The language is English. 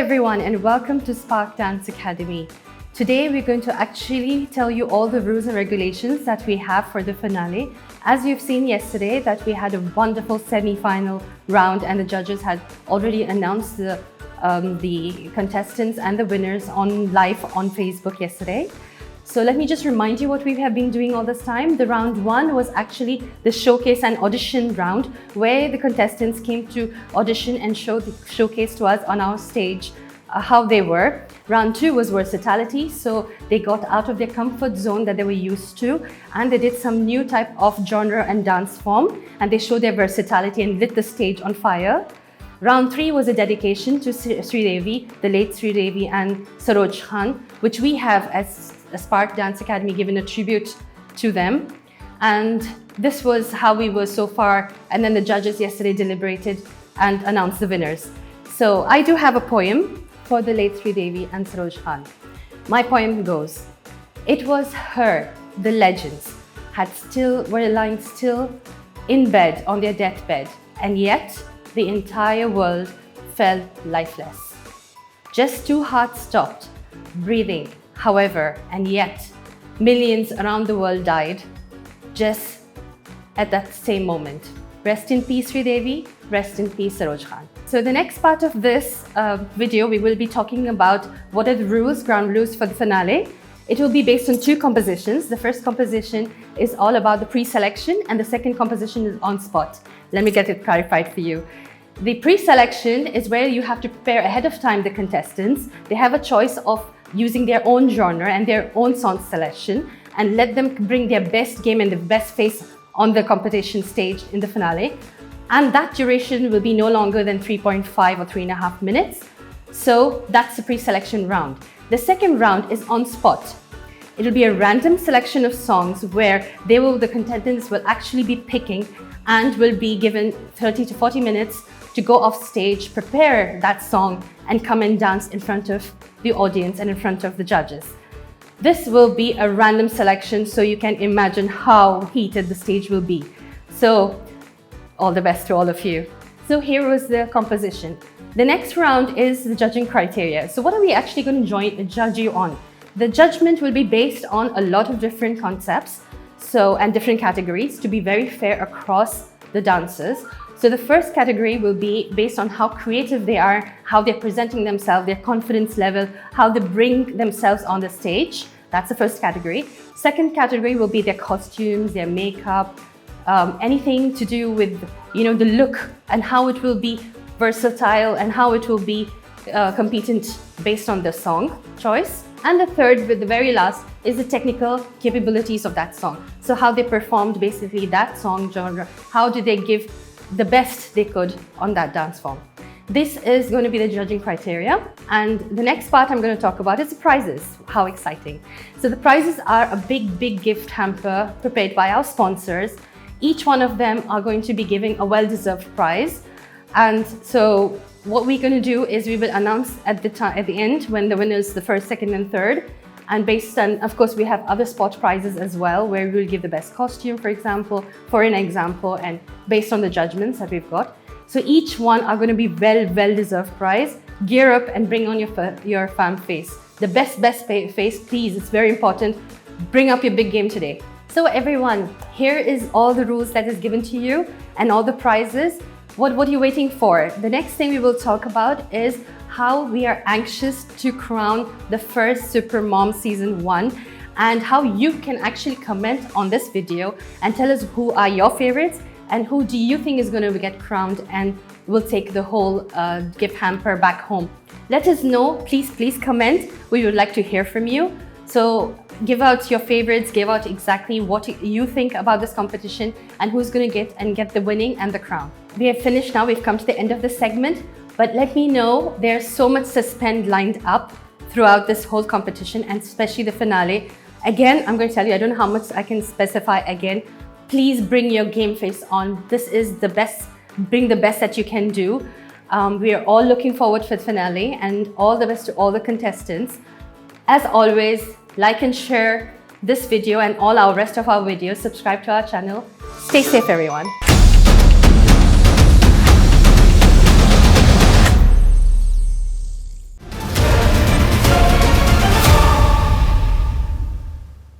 everyone, and welcome to Spark Dance Academy. Today we're going to actually tell you all the rules and regulations that we have for the finale. As you've seen yesterday that we had a wonderful semi-final round and the judges had already announced the contestants and the winners live on Facebook yesterday. So let me just remind you what we have been doing all this time. The round one was actually the showcase and audition round, where the contestants came to audition and showcase to us on our stage how they were. Round two was versatility, so they got out of their comfort zone that they were used to, and they did some new type of genre and dance form, and they showed their versatility and lit the stage on fire. Round three was a dedication to Sridevi, the late Sridevi and Saroj Khan, which we have as a Spark Dance Academy given a tribute to them. And this was how we were so far. And then the judges yesterday deliberated and announced the winners. So I do have a poem for the late Sridevi and Saroj Khan. My poem goes, "It was her, the legends, were lying still in bed on their deathbed, and yet the entire world fell lifeless. Just two hearts stopped breathing, however, and yet millions around the world died just at that same moment. Rest in peace, Sridevi. Rest in peace, Saroj Khan." So the next part of this video, we will be talking about what are the rules, ground rules for the finale. It will be based on two compositions. The first composition is all about the pre-selection, and the second composition is on spot. Let me get it clarified for you. The pre-selection is where you have to prepare ahead of time the contestants. They have a choice of using their own genre and their own song selection, and let them bring their best game and the best face on the competition stage in the finale. And that duration will be no longer than 3.5 or 3.5 minutes. So that's the pre-selection round. The second round is on spot. It will be a random selection of songs where the contestants will actually be picking and will be given 30 to 40 minutes to go off stage, prepare that song, and come and dance in front of the audience and in front of the judges. This will be a random selection, so you can imagine how heated the stage will be. So all the best to all of you. So here was the composition. The next round is the judging criteria. So what are we actually going to judge you on? The judgment will be based on a lot of different concepts and different categories to be very fair across the dancers. So the first category will be based on how creative they are, how they're presenting themselves, their confidence level, how they bring themselves on the stage. That's the first category. Second category will be their costumes, their makeup, anything to do with the look and how it will be versatile and how it will be competent based on the song choice. And the third, with the very last, is the technical capabilities of that song. So how they performed basically that song genre, how did they give the best they could on that dance form. This is going to be the judging criteria. And the next part I'm going to talk about is the prizes. How exciting. So the prizes are a big gift hamper prepared by our sponsors. Each one of them are going to be giving a well-deserved prize. And so what we're going to do is we will announce at the end when the winners, the first, second, and third. And based on, of course, we have other spot prizes as well, where we will give the best costume, for an example, and based on the judgments that we've got. So each one are going to be well-deserved prize. Gear up and bring on your fan face. The best face, please. It's very important. Bring up your big game today. So everyone, here is all the rules that is given to you and all the prizes. What are you waiting for? The next thing we will talk about is how we are anxious to crown the first Super Mom Season 1, and how you can actually comment on this video and tell us who are your favorites and who do you think is going to get crowned and will take the whole gift hamper back home. Let us know, please comment. We would like to hear from you. So give out your favorites, give out exactly what you think about this competition and who's going to get the winning and the crown. We have finished now, we've come to the end of the segment, but let me know, there's so much suspense lined up throughout this whole competition, and especially the finale. Again, I'm going to tell you, I don't know how much I can specify again. Please bring your game face on. This is the best, bring the best that you can do. We are all looking forward for the finale, and all the best to all the contestants. As always, like and share this video and all our rest of our videos. Subscribe to our channel. Stay safe, everyone.